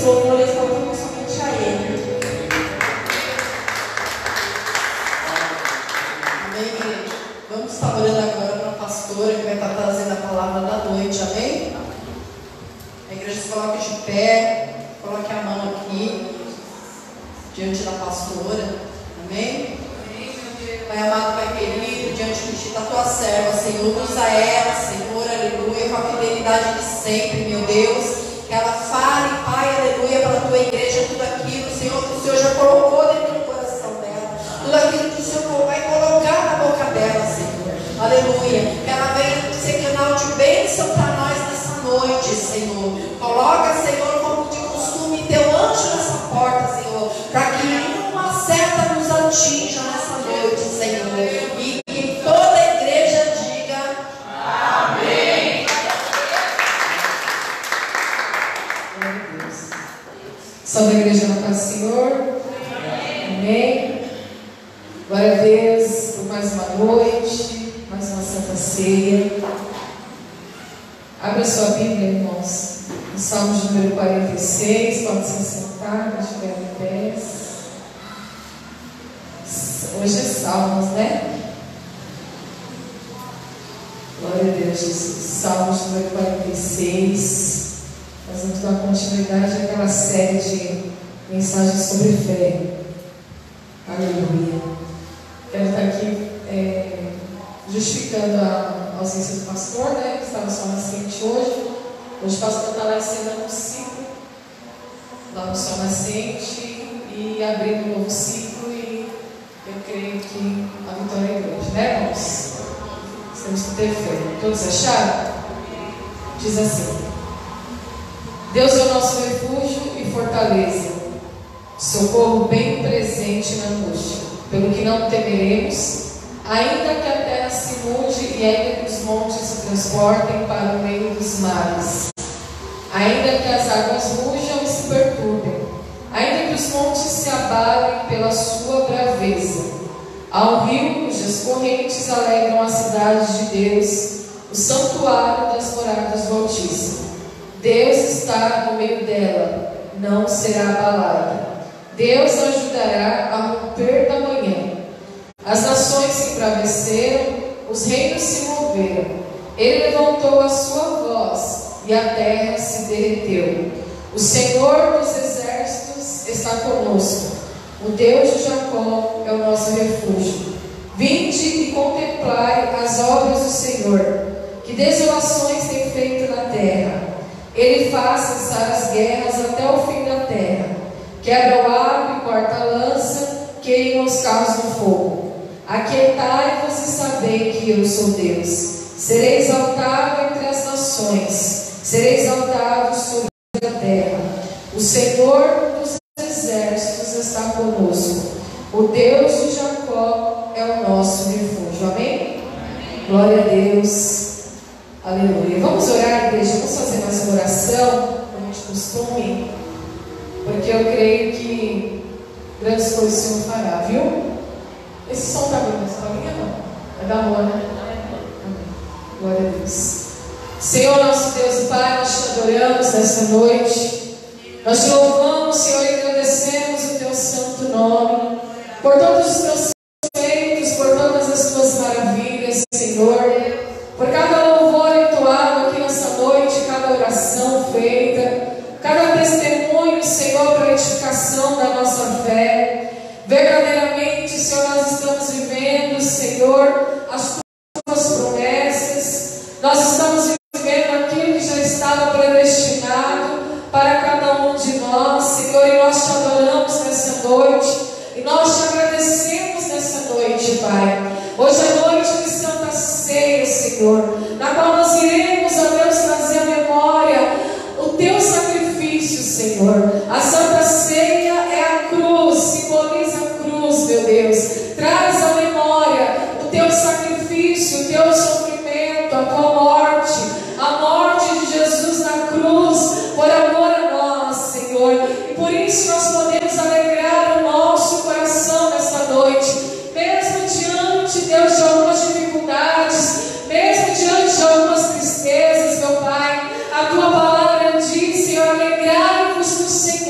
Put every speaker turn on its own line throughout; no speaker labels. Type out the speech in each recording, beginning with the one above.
louvores voltam somente a Ele. Amém, igreja? Vamos estar orando agora para a pastora que vai estar trazendo a palavra da noite, amém? A igreja se coloque de pé, coloque a mão aqui, diante da pastora, amém? Pai amado, Pai querido, diante de Ti, da Tua serva, Senhor, usa ela, Senhor, aleluia, com a fidelidade de sempre, meu Deus, que ela fale, Pai, aleluia, para a Tua igreja, tudo aquilo, Senhor, que o Senhor já colocou dentro do coração dela, tudo aquilo que o Senhor vai colocar na boca dela, Senhor, aleluia, que ela venha ser canal de bênção para nós nessa noite, Senhor. Coloca, Senhor, como de costume, Teu anjo nessa porta, Senhor, para que nenhuma seta nos atinja nessa noite, Senhor, e que toda a igreja diga amém.
Glória a Deus. Salve a igreja na paz do Senhor. Amém. Glória a Deus por mais uma noite, mais uma santa ceia. Abra sua Bíblia, irmãos, no Salmo de número 46. Pode se sentar, quem estiver em pé. Hoje é Salmos, né? Glória a Deus, Jesus. Salmos número 46. Nós vamos dar continuidade àquela série de mensagens sobre fé. Aleluia. Quero estar aqui justificando a ausência do pastor, né? Que estava só nascente hoje. Hoje o pastor está lá ensinando um ciclo, lá no Sol Nascente, e abrindo um novo ciclo. E eu creio que a vitória é grande, né, irmãos? Temos que ter fé. Todos acharam? Diz assim: Deus é o nosso refúgio e fortaleza, socorro bem presente na angústia, pelo que não temeremos, ainda que a terra se mude e ainda que os montes se transportem para o meio dos mares, ainda que as águas rujam e se perturbem, ainda que os montes se abalem pela sua braveza. Há um rio cujas correntes alegram a cidade de Deus, o santuário das moradas do Altíssimo. Deus está no meio dela, não será abalada. Deus ajudará a romper da manhã. As nações se embraveceram, os reinos se moveram. Ele levantou a sua voz e a terra se derreteu. O Senhor dos exércitos está conosco. O Deus de Jacó é o nosso refúgio. Vinde e contemplai as obras do Senhor, que desolações tem feito na terra. Ele faz cessar as guerras até o fim da terra. Quebra o arco e corta a lança, queima os carros no fogo. Aquietai-vos e sabei que eu sou Deus. Serei exaltado entre as nações, serei exaltado sobre a terra. O Senhor dos exércitos está conosco. O Deus de Jacó é o nosso refúgio. Amém? Glória a Deus. Aleluia. Vamos orar, igreja. Vamos fazer mais uma oração, como de costume, porque eu creio que grandes coisas o Senhor fará, viu? Esse som está bom, essa palavrinha não. É da amor, né? Amém. Glória a Deus. Senhor, nosso Deus e Pai, nós te adoramos nesta noite. Nós te louvamos, Senhor, e agradecemos o teu santo nome, por todos os teus feitos, por todas as tuas maravilhas, Senhor, por cada louvor entoado aqui nessa noite, cada oração feita, cada testemunho, Senhor, para a edificação da nossa fé. Verdadeiramente, Senhor, nós estamos vivendo, Senhor, as tuas promessas. Nós estamos vivendo aquilo que já estava predestinado para cada um de nós, Senhor, e nós te adoramos nessa noite, e nós te agradecemos nessa noite, Pai. Hoje é noite de Santa Ceia, Senhor, na qual nós iremos, ó Deus, trazer à memória o teu sacrifício, Senhor. A Santa Ceia é a cruz, simboliza a cruz, meu Deus. Traz à memória o teu sacrifício, o teu sofrimento, a tua morte, a morte de Jesus na cruz, por amor a nós, Senhor. E por isso nós podemos alegrar o nosso coração nesta noite, mesmo diante, Deus, de algumas dificuldades, mesmo diante de algumas tristezas, meu Pai. A tua palavra diz, Senhor, alegrai-vos no Senhor.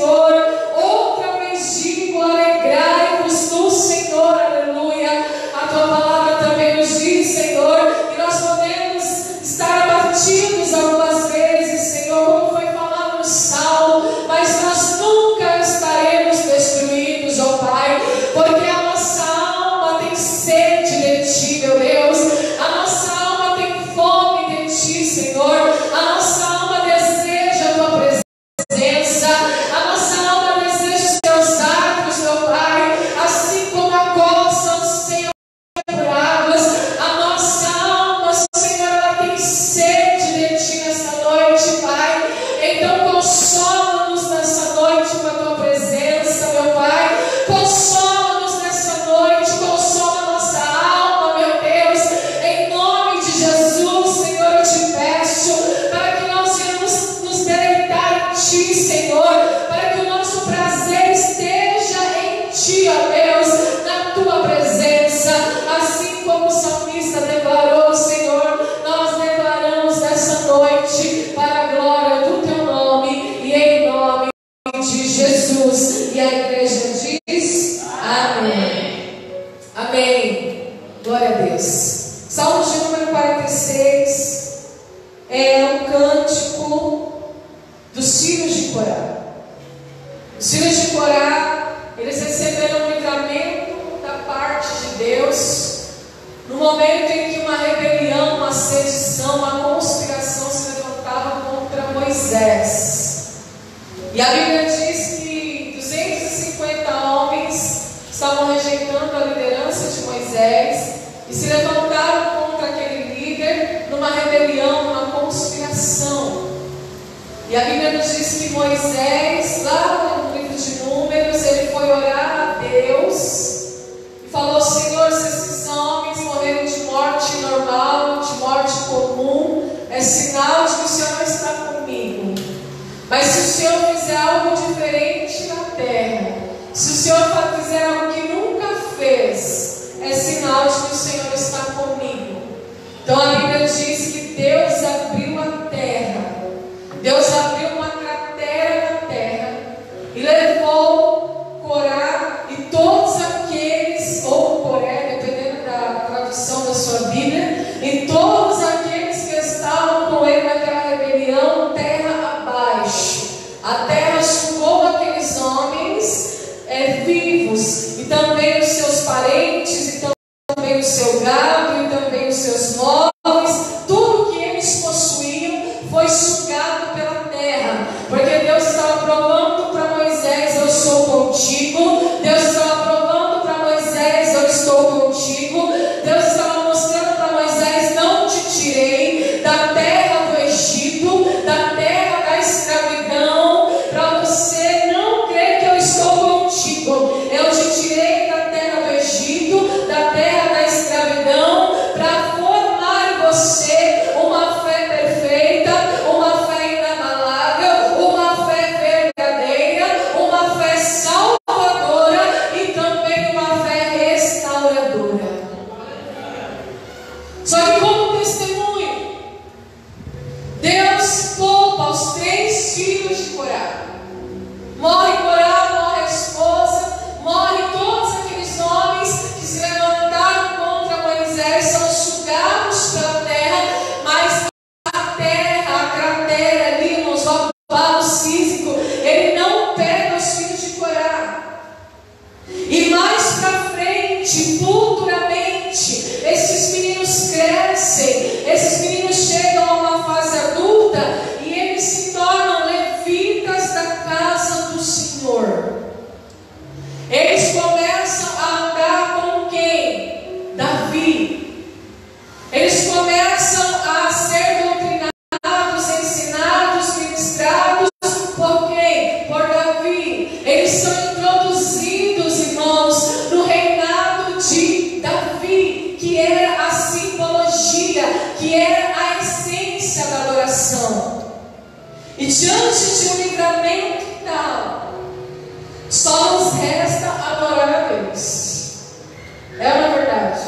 de Jesus. E a igreja diz amém. Amém. Glória a Deus. Salmo de número 46 é um cântico dos filhos de Corá. Os filhos de Corá, eles receberam um livramento da parte de Deus no momento em que uma rebelião, uma sedição, uma conspiração se levantava contra Moisés. E a Bíblia diz que 250 homens estavam rejeitando a liderança de Moisés e se levantaram contra aquele líder numa rebelião, numa conspiração. E a Bíblia nos diz que Moisés, lá no livro de Números, ele foi orar a Deus e falou: Senhor, se esses homens morrerem de morte normal, de morte comum, é sinal de que o Senhor não está comigo. Mas se o Senhor fizer algo diferente na terra, se o Senhor fizer algo que nunca fez, é sinal de que o Senhor está comigo. Então a Bíblia diz que Deus abriu a terra. Deus abriu uma cratera na terra e levou Corá e todos aqueles, ou Coré, dependendo da tradução da sua Bíblia, e todos aqueles que estavam com ele naquela rebelião, terra abaixo. A terra sugou aqueles homens vivos, e também os seus parentes, e também o seu gado, e também os seus móveis, tudo que eles possuíam foi sugado pela terra, porque Deus estava provando para Moisés: eu sou contigo. Deus estava provando para Moisés: eu estou contigo. Deus estava mostrando para Moisés: não te tirei da terra do Egito, da terra da escravidão, para você não crer que eu estou contigo. Eu te tirei da terra do Egito, da terra da escravidão, para formar em você uma fé perfeita, uma fé inabalável, uma fé verdadeira, uma fé salvadora e também uma fé restauradora. Só que como testemunho, Deus poupa os 3 filhos de Corá. Morre Corá, morre a esposa, morre todos aqueles homens que se levantaram contra Moisés, são sugados pela terra, mas a terra, a cratera ali, nos valos físico, ele não pega os filhos de Corá. E mais para frente, futuramente, esses meninos crescem, esses meninos chegam a uma fase adulta e eles se tornam levitas da casa do Senhor. Eles começam a andar com quem? Davi. Eles começam a ser doutrinados, ensinados, ministrados por quem? Por Davi. Eles são introduzidos, irmãos, no reinado de Davi, que era a simbologia, que era a essência da adoração. E diante de um livramento tal, só nos resta adorar a Deus. É uma verdade.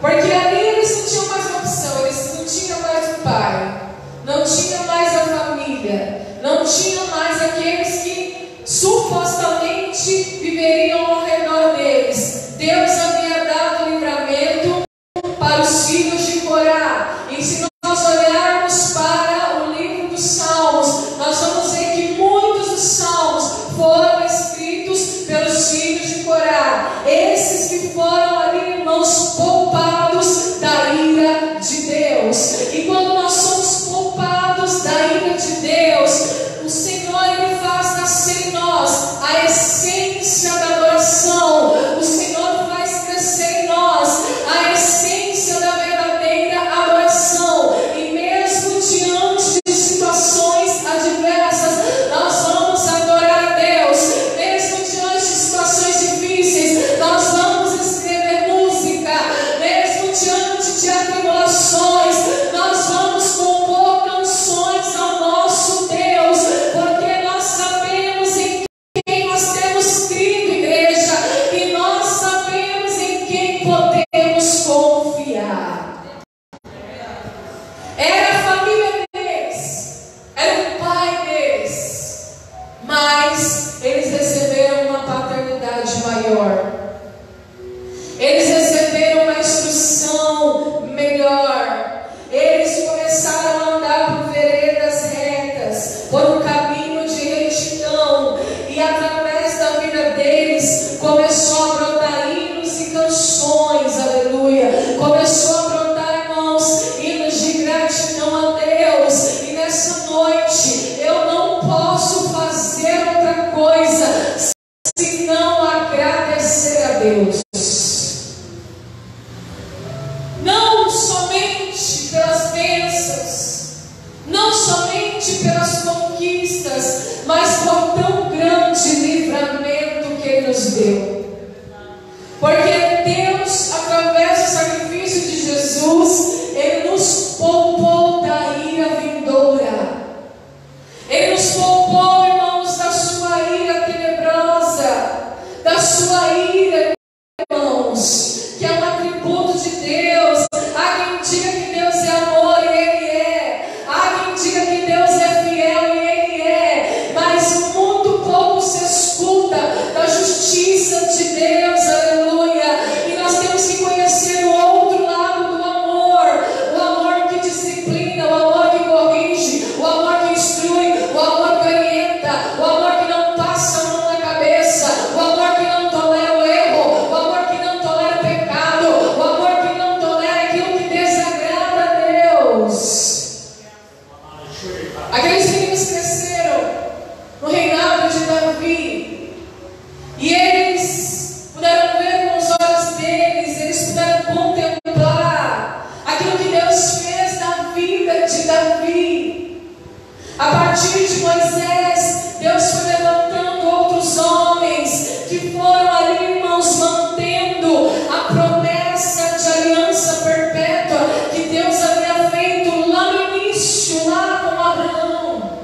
Porque ali eles não tinham mais uma opção, eles não tinham mais o pai, não tinham mais a família, não tinham mais aqueles que supostamente viveriam ao redor deles. Deus havia dado livramento para os filhos de Corá. E se nós olharmos para o livro dos Salmos, nós vamos ver que muitos dos Salmos foram escritos pelos filhos de Corá. Esses que foram ali, irmãos, poupados da ira de Deus. E quando nós somos poupados da ira de Deus, o Senhor, Ele faz nascer em nós a essência da mas eles receberam uma paternidade maior. Eles receberam uma instrução melhor. Eles começaram a andar por veredas retas, por um caminho de retidão, e através da vida deles começou a brotar hinos e canções, aleluia. Começou a brotar, irmãos, hinos de gratidão a Deus. E nessa noite eu não posso fazer outra coisa senão agradecer a Deus. Não somente pelas bênçãos, não somente pelas conquistas, mas por tão grande livramento que Ele nos deu. Porque Deus, através do sacrifício de Jesus, Ele nos poupou da ira vindoura. Ele nos poupou, irmãos, da sua ira tenebrosa, da sua ira, irmãos, que é um atributo de Deus. Há quem diga que Deus é amor, e Ele é. Há quem diga que Deus é fiel, e Ele é. Mas muito pouco se escuta da justiça de Deus, aleluia. E nós temos que conhecer o outro lado do amor. O amor que disciplina, o amor que corrige, o amor que instrui, o amor que orienta, o amor que não passa a mão na cabeça, o amor que não tolera o erro, o amor que não tolera o pecado, o amor que não tolera aquilo que desagrada a Deus. Aqueles meninos cresceram no reinado de Davi, e eles puderam ver com os olhos deles, eles puderam contemplar aquilo que Deus fez na vida de Davi. A partir de Moisés, Deus foi levantando outros homens que foram ali, irmãos, mantendo a promessa de aliança perpétua que Deus havia feito lá no início, lá com Abraão.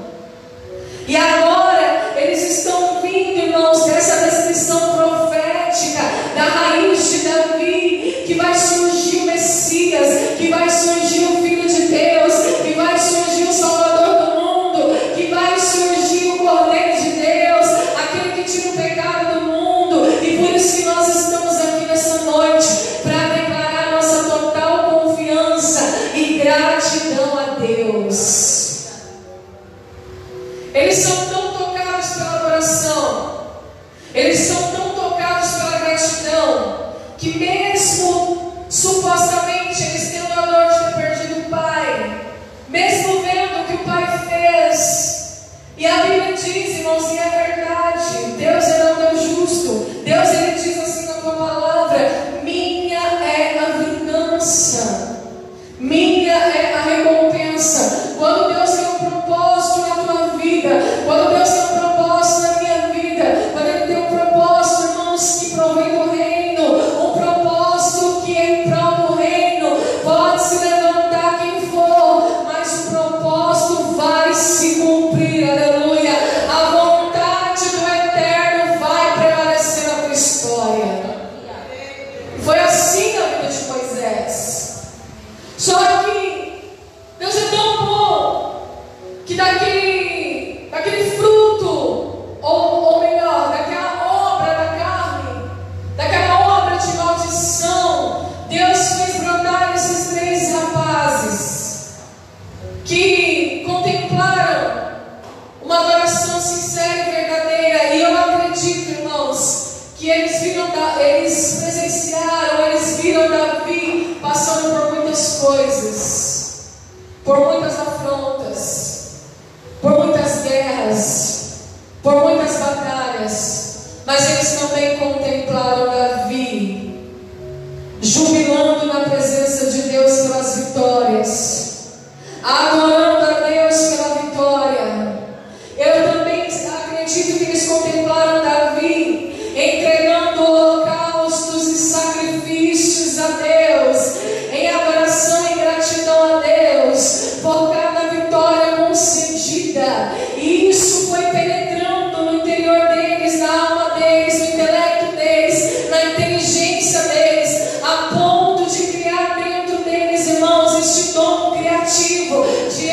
E agora eles estão vindo, irmãos, dessa descrição profética da raiz de Davi, que vai surgir o Messias, que vai surgir o Filho de Deus, que vai surgir o Salvador do mundo, que vai surgir o Cordeiro de Deus, aquele que tira o pecado do mundo. E por isso que nós estamos aqui nessa noite, para declarar nossa total confiança e gratidão a Deus. Eles são tão tocados pela adoração, eles são tão tocados pela gratidão, que mesmo supostamente eles tendo a dor de ter perdido o pai, mesmo vendo o que o pai fez, e a Bíblia diz, irmãos, e é verdade, Deus é um Deus justo. Deus, Ele diz assim na tua palavra: minha é a vingança, minha é a recompensa. Quando Deus tem um propósito na tua vida, quando Deus tem um propósito na minha vida, quando Ele tem um propósito, irmãos, que provém do reino, um propósito que é em prol do reino, pode se levantar quem for, mas o propósito vai se cumprir, aleluia. A vontade do Eterno vai prevalecer na tua história. Foi assim na vida de Moisés. Só que Deus é tão bom que daquele fruto, ou melhor, daquela obra da carne, daquela obra de maldição, Deus fez brotar esses 3 rapazes que contemplaram uma adoração sincera e verdadeira. E eu acredito, irmãos, que eles presenciaram, eles viram Davi passando por muitas coisas, por muitas afrontas, por muitas guerras, por muitas batalhas, mas eles também contemplaram Davi jubilando na presença de Deus pelas vitórias, adorando a Deus pela vitória. Eu também acredito que eles contemplaram Davi entregando holocaustos e sacrifícios a Deus, em adoração e gratidão a Deus por cada vitória concedida. E isso foi penetrando no interior deles, na alma deles, no intelecto deles, na inteligência deles, a ponto de criar dentro deles, irmãos, este dom criativo de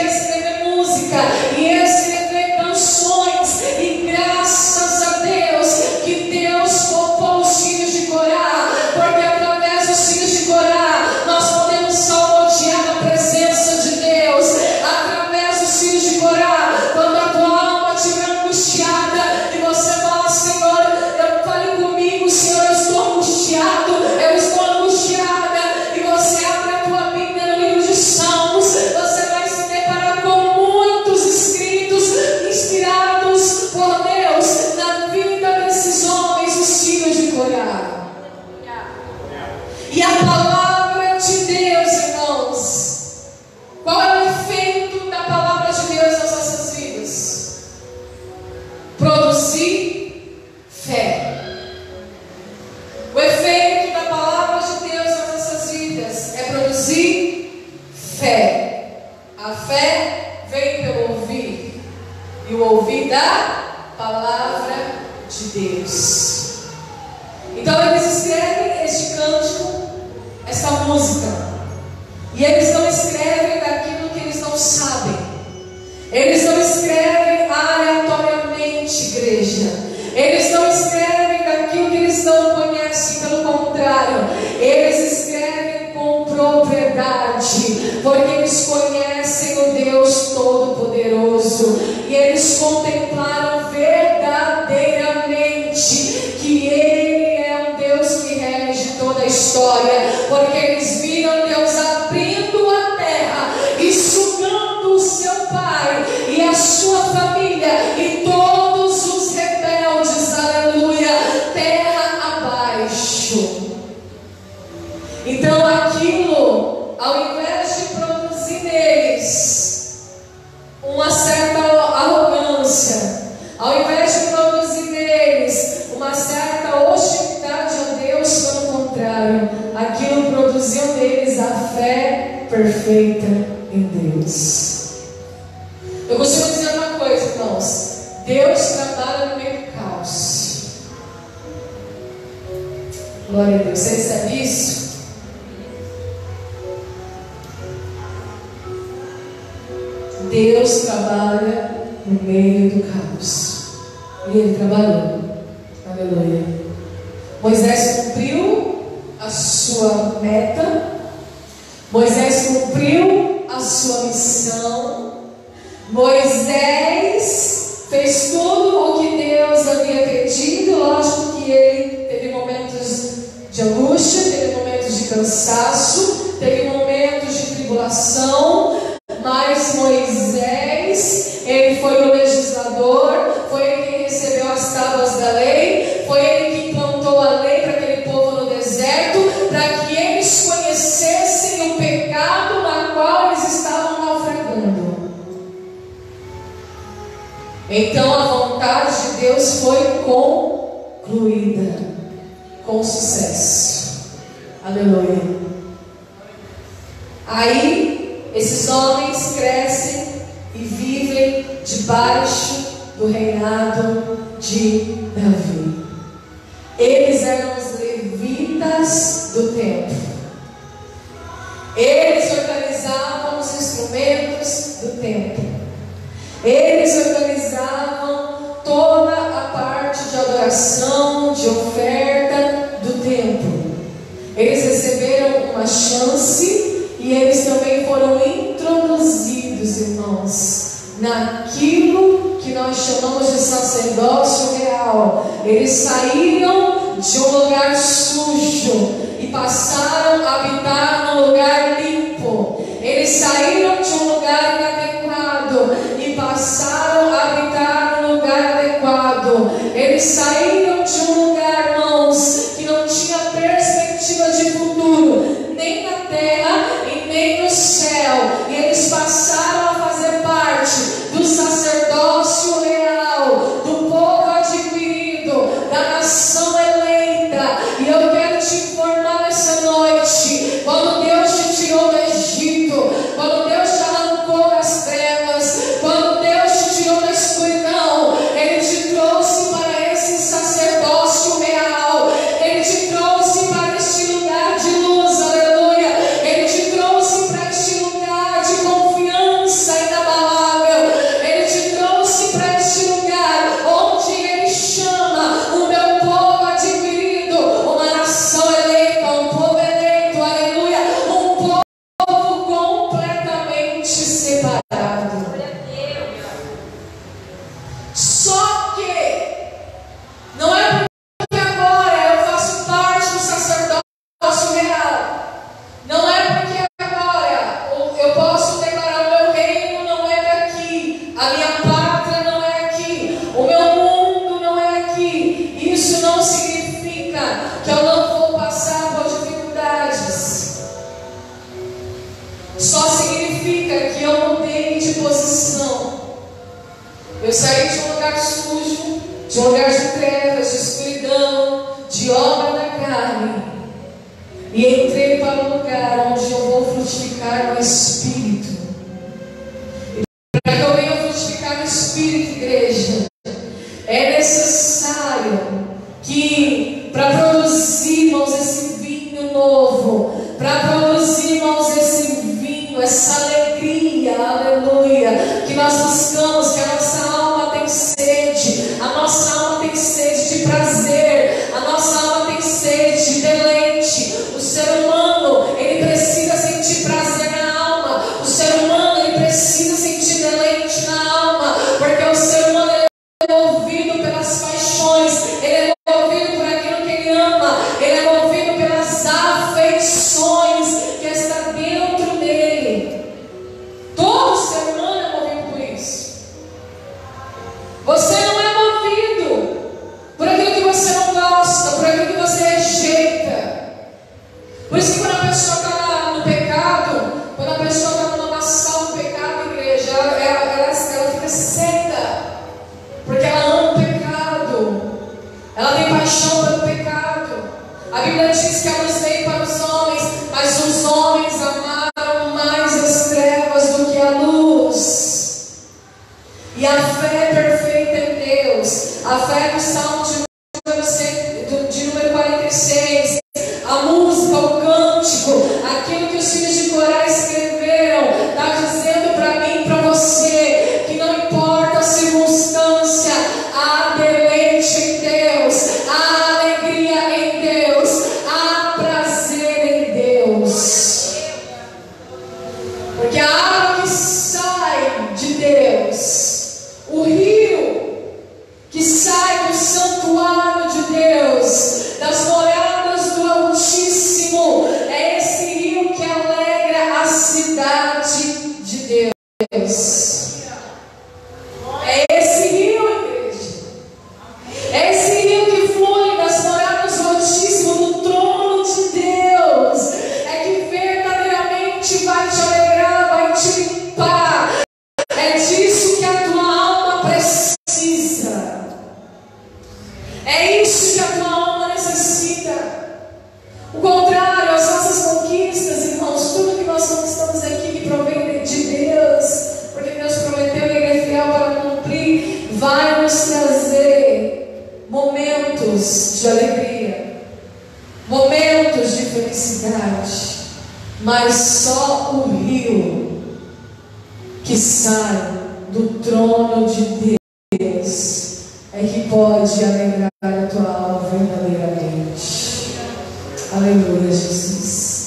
produzir fé. O efeito da palavra de Deus nas nossas vidas é produzir fé. A fé vem pelo ouvir, e o ouvir da palavra de Deus. Então eles escrevem este cântico, esta música, e eles não escrevem daquilo que eles não sabem. Eles não escrevem aleatoriamente, igreja. Eles não escrevem daquilo que eles não conhecem. Pelo contrário, eles escrevem com propriedade, porque eles conhecem o Deus Todo-Poderoso, e eles contemplaram verdadeiramente que Ele é um Deus que rege toda a história, porque eles viram Deus abrindo a terra e sugando o seu pai e a sua família e todos os rebeldes, aleluia, terra abaixo. Então aquilo, ao invés de produzir neles uma certa arrogância, ao invés de produzir neles uma certa hostilidade a Deus, pelo contrário, aquilo produziu neles a fé perfeita em Deus. Eu costumo dizer uma coisa, irmãos: Deus trabalha no meio do caos. Glória a Deus. Você recebe isso? Deus trabalha no meio do caos. E Ele trabalhou. Aleluia. Moisés cumpriu a sua meta. Moisés cumpriu a sua missão. Moisés fez tudo o que Deus havia pedido. Lógico que ele teve momentos de angústia, teve momentos de cansaço, teve momentos de tribulação, mas Moisés, ele foi o legislador, foi ele quem recebeu as tábuas da lei, foi ele que implantou a lei para aquele povo no deserto, para que eles conhecessem o pecado na qual eles estavam naufragando. Então a vontade de Deus foi concluída com sucesso. Aleluia. Aí esses homens crescem e vivem debaixo do reinado de Davi. Eles eram os levitas do templo. Eles organizavam os instrumentos do templo. Eles organizavam toda a parte de adoração, de oferta do templo. Eles receberam uma chance e eles também foram introduzidos, irmãos, naquilo que nós chamamos de sacerdócio real. Eles saíram de um lugar sujo e passaram a habitar num lugar limpo. Eles saíram de um lugar inadequado e passaram a habitar num lugar adequado. Eles saíram de um lugar, irmãos, que não tinha perspectiva de futuro, nem na terra e nem no céu. E eles passaram a fazer parte do sacerdócio real, do povo adquirido, da nação eleita. E eu quero te informar nessa noite: quando Deus te tirou do Egito, quando Deus te arrancou das trevas, quando Deus te tirou da escuridão, Ele te trouxe para esse sacerdócio real. Ele te trouxe para este lugar de luz, aleluia. Ele te trouxe para este lugar de confiança inabalável. Ele te trouxe para este lugar onde Ele chama o meu povo lugar de trevas, de escuridão, de obra da carne, e entrei para um lugar onde eu vou frutificar no Espírito. E para que eu venha frutificar no Espírito, igreja, é necessário que, para produzir, irmãos, esse vinho novo, para produzir, irmãos, esse vinho, essa alegria, aleluia, que nós buscamos, que a nossa alma tem sede, a nossa alma tem sede de prazer, a nossa alma tem sede de deleite. O ser humano, ele precisa sentir prazer na alma, o ser humano, ele precisa sentir deleite na alma, porque o ser humano, ele é movido pelas paixões, ele é movido por aquilo que ele ama, ele é movido pelas afeições que está dentro dele. Todo ser humano é movido por isso. Você não é movido por aquilo que você não gosta, por aquilo que você rejeita. Por isso que quando a pessoa está no pecado, quando a pessoa está numa lamaçal do pecado, igreja, ela fica seca, porque ela ama o pecado, ela tem paixão pelo pecado. A Bíblia diz que a luz veio para os homens, mas os homens amaram mais as trevas do que a luz. E a fé perfeita em Deus, a fé do Salmo de número 46, a música, o cântico, aquilo que os filhos de Corá escreveram, está dizendo para mim e para você que não importa a circunstância, há deleite em Deus, há alegria em Deus, há prazer em Deus, porque a água que sai de Deus, o rio que sai do santuário de Deus, das moradas do Altíssimo, é esse rio que alegra a cidade de Deus. É esse rio, igreja. É esse rio que flui das moradas do Altíssimo, do trono de Deus. É que verdadeiramente vai te alegrar, vai te limpar. É disso que a tua alma precisa. É isso que a tua alma necessita. O contrário, as nossas conquistas, irmãos, tudo que nós conquistamos aqui que provém de Deus, porque Deus prometeu e Ele é fiel para cumprir, vai nos trazer momentos de alegria, momentos de felicidade, mas só o rio que sai do trono de Deus é que pode alegrar a tua alma verdadeiramente. Aleluia, Jesus.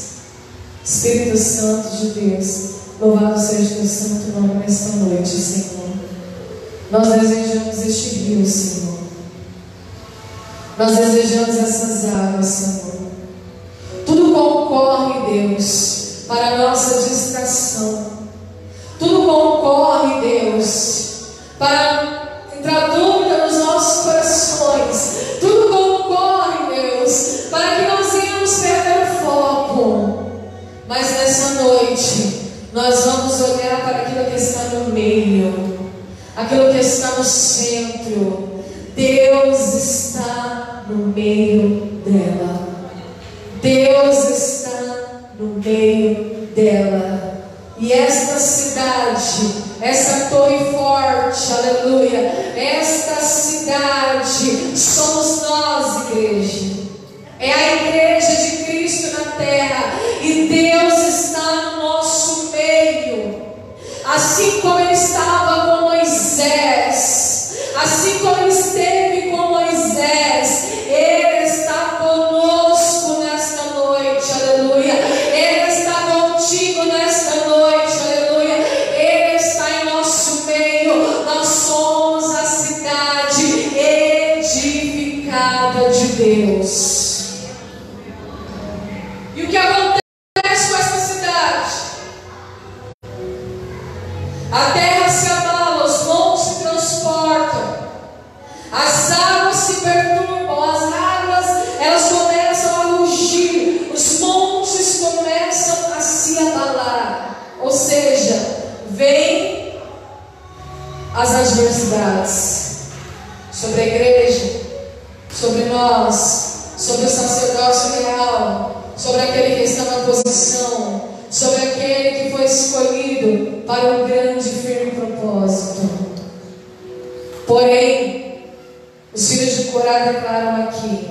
Espírito Santo de Deus, louvado seja o teu santo nome nesta noite, Senhor. Nós desejamos este rio, Senhor. Nós desejamos essas águas, Senhor. Tudo concorre, Deus, para a nossa distração. Tudo concorre, Deus, para entrar dúvida nos nossos corações. Tudo concorre, Deus, para que nós venhamos perder o foco. Mas nessa noite, nós vamos olhar para aquilo que está no meio, aquilo que está no centro. Deus está no meio dela. Deus está no meio dela. E esta cidade, essa torre forte, aleluia, esta cidade somos nós, igreja. É a igreja de Cristo na terra, e Deus está no nosso meio. Assim como Ele estava com Moisés, assim como Ele esteve com Moisés, Ele está conosco nesta noite, aleluia. Ele está contigo nesta noite, aleluia. Ele está em nosso meio. Nós somos a cidade edificada de Deus. E o que acontece com essa cidade? A terra se abala, os montes se transportam, as águas se perturbam, as águas elas começam a rugir, os montes começam a se abalar. Ou seja, vem as adversidades sobre a igreja, sobre nós, sobre o sacerdócio real, sobre aquele que está na posição, sobre aquele que foi escolhido para um grande e firme propósito. Porém, os filhos de Corá declaram aqui: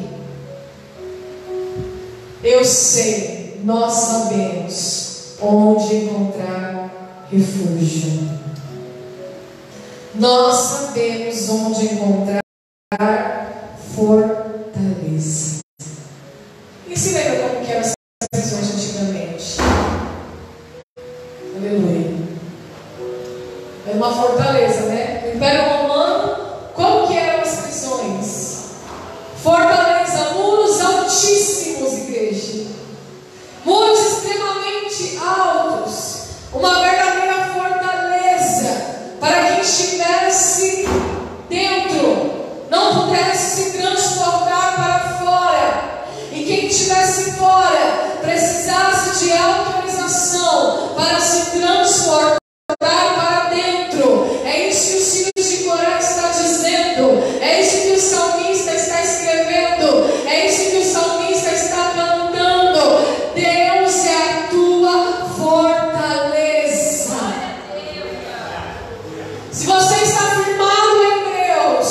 eu sei, nós sabemos onde encontrar refúgio. Nós sabemos onde encontrar fortaleza. E se lembra como que eram as prisões antigamente? Aleluia. Era uma fortaleza, né? O Império Romano, como que eram as prisões? Fortaleza, muros altíssimos, igreja. Muros extremamente altos. Uma verdadeira fortaleza para quem estivesse dentro não pudesse se transportar para fora, e quem estivesse fora precisasse de autorização para se transportar para dentro. É isso que os filhos de Corá está dizendo, é isso que o salmista está escrevendo, é isso que o salmista está cantando. Deus é a tua fortaleza. Se você está firmado em Deus,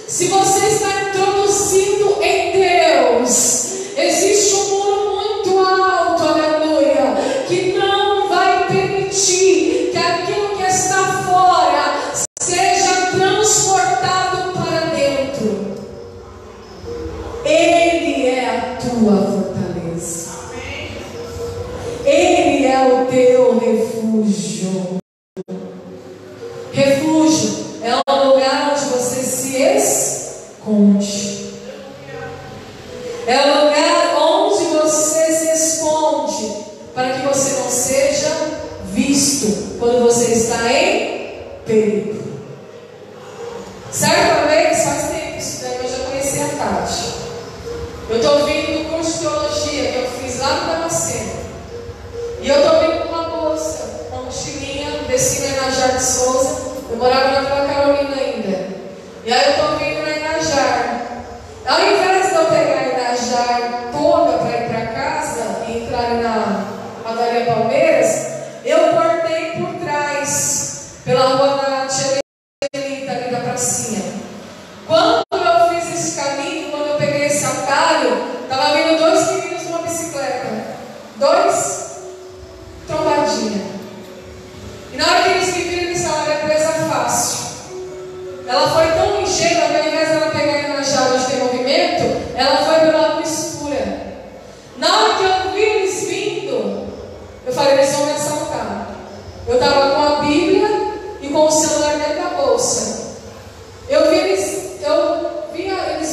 se você está introduzido em Deus, existe um muro muito alto, aleluia, que não vai permitir que aquilo que está fora seja transportado para dentro. Ele é a tua fortaleza. Ele é o teu refúgio. Refúgio é um lugar onde você se esconde. É um lugar onde você se esconde para que você não seja visto quando você está em perigo. Certa vez, faz tempo isso daí, eu já conheci a Tati. Eu estou vindo do curso de teologia que eu fiz lá no Damasceno. E eu estou vindo com uma bolsa, uma mochilinha, desci na Inajar de Souza. Eu morava na Vila Carolina ainda. E aí eu estou vindo na Inajar. Ao invés de eu pegar a Inajar toda para ir para casa e entrar na padaria Palmeiras, eu cortei por trás, pela rua da Tia Benita, ali da pracinha. Quando eu fiz esse caminho, quando eu peguei esse atalho, estava vindo dois meninos numa bicicleta. Dois trombadinha. E na hora que eles me viram, eles falaram: é presa fácil. Ela foi tão ingênua que ao invés de ela pegar na jaula de ter movimento, ela foi pela rua escura. Na hora que eu vi eles vindo, eu falei: eles vão me assaltar. Eu estava com a Bíblia e com o celular dentro da bolsa. Eu vi eles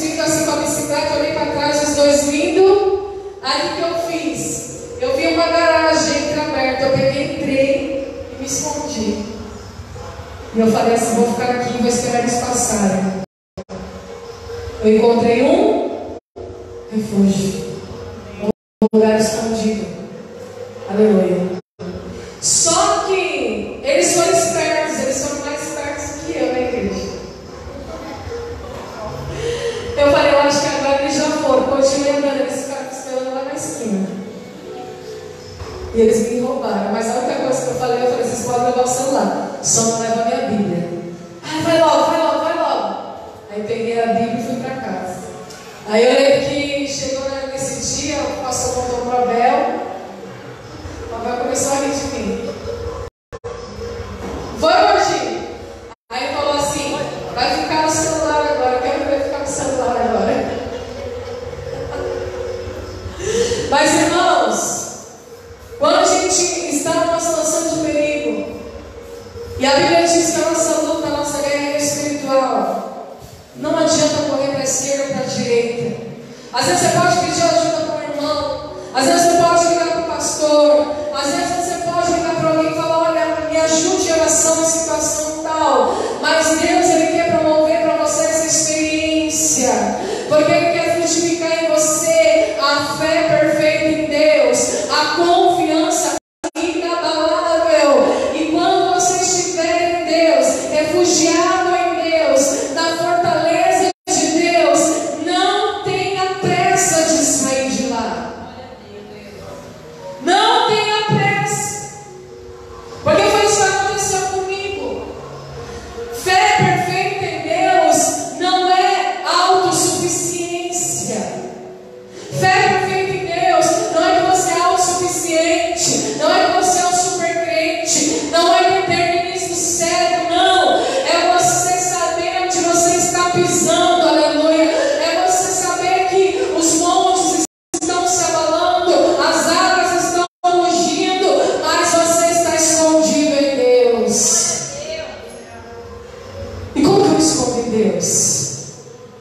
vindo assim com a bicicleta, eu olhei para trás, os dois vindo. Aí o que eu fiz? Eu vi uma garagem entreaberta, eu peguei, entrei e me escondi. E eu falei assim: vou ficar aqui e vou esperar eles passarem. Eu encontrei um refúgio, um lugar escondido. Aleluia. Só que eles foram espertos, eles foram mais espertos do que eu, né, igreja? Eu falei: eu acho que agora eles já foram. Continuei andando, eles ficaram esperando lá na esquina. E eles me roubaram. Mas a única coisa que eu falei: vocês podem levar o celular, só não leva a minha Bíblia. Ai, vai logo, vai logo, vai logo. Aí peguei a Bíblia e fui para casa. Aí eu lembro que chegou nesse dia, o pastor contou para o Abel. O Abel começou a rir de mim. Foi hoje. Aí ele falou assim: vai ficar no celular agora, eu quero ver ficar no celular agora. Mas irmãos, quando a gente está numa situação de perigo, e a Bíblia diz que a nossa luta, a nossa guerra é espiritual, não adianta correr para a esquerda ou para a direita. Às vezes você pode pedir ajuda para um irmão, às vezes você pode ligar para o pastor, às vezes você pode ligar para alguém e falar: olha, me ajude em oração em situação tal. Mas Deus, Ele quer promover para você essa experiência, porque Ele quer frutificar em você a fé perfeita em Deus, a confiança inabalável. E quando você estiver em Deus, refugiado em Deus, na fortaleza de Deus, não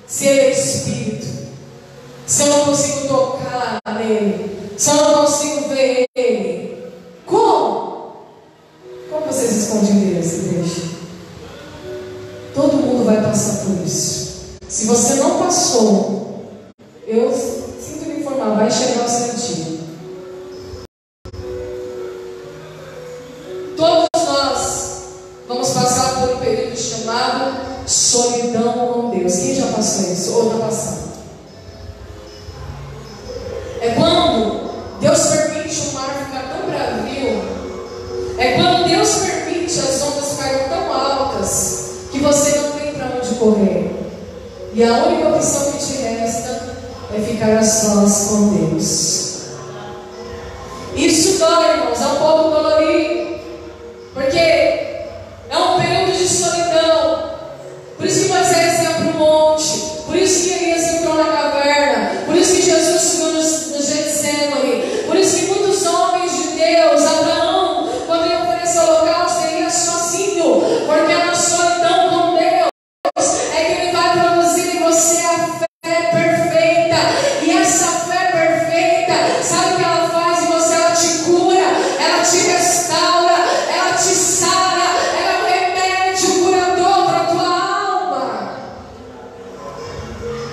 se Ele é Espírito? Se eu não consigo tocar nele? Se eu não consigo ver Ele? Como? Como vocês respondem Deus, igreja? Todo mundo vai passar por isso. Se você não passou, eu sinto me informar, vai chegar o seu dia. Todos nós vamos passar por um período chamado solidão com Deus. Quem já passou isso? Ou está passando? É quando Deus permite o mar ficar tão bravio. É quando Deus permite as ondas ficarem tão altas que você não tem para onde correr. E a única opção que te resta é ficar a sós com Deus. Isso dói, irmãos, é um pouco dolorido, porque é um período de solidão. Por isso que Moisés ia para o monte, por isso que Elias entrou na caverna, por isso que Jesus subiu no Getsemane, por isso que muitos homens de Deus, Abraão, quando ele ofereceu o holocausto, ele ia sozinho, porque é na solidão com Deus é que ele vai produzir em você a fé perfeita. E essa fé perfeita, sabe o que ela faz em você? Ela te cura, ela te restaura, ela te sara, ela é um remédio curador para a tua alma.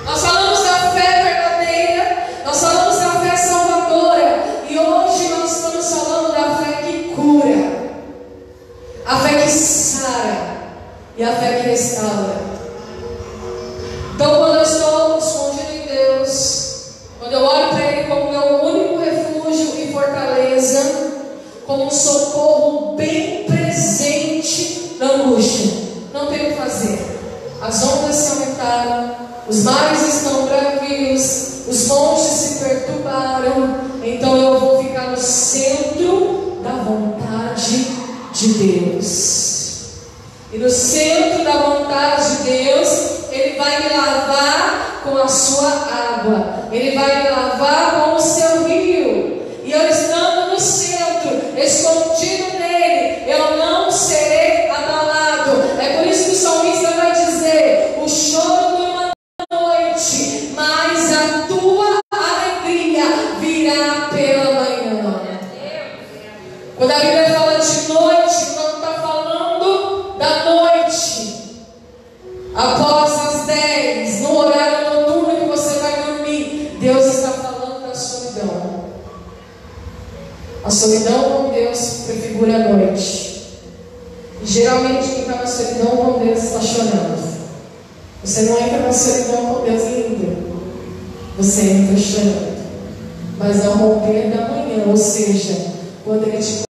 Nós falamos da fé verdadeira, nós falamos da fé salvadora, e hoje nós estamos falando da fé que cura, a fé que sara e a fé que restaura. Então, quando eu estou escondido em Deus, quando eu olho para Ele como meu único refúgio e fortaleza, como um socorro bem presente na angústia, não tenho o que fazer. As ondas se aumentaram, os mares estão bravios, os montes se perturbaram, então eu vou ficar no centro da vontade de Deus. E no centro da vontade de Deus, Ele vai me lavar com a sua água, Ele vai me lavar com o seu rio. E eu estando no centro, escondido nele, eu não serei abalado. É por isso que o salmista vai dizer: o choro dura uma noite, mas a tua alegria virá pela manhã. Quando a Bíblia fala de noite, não está falando da noite após as 10, no horário noturno que você vai dormir. Deus está falando da solidão. A solidão com Deus prefigura a noite. E geralmente quem está na solidão com Deus está chorando. Você não entra na solidão com Deus rindo, você entra chorando. Mas ao romper da manhã, ou seja, quando Ele te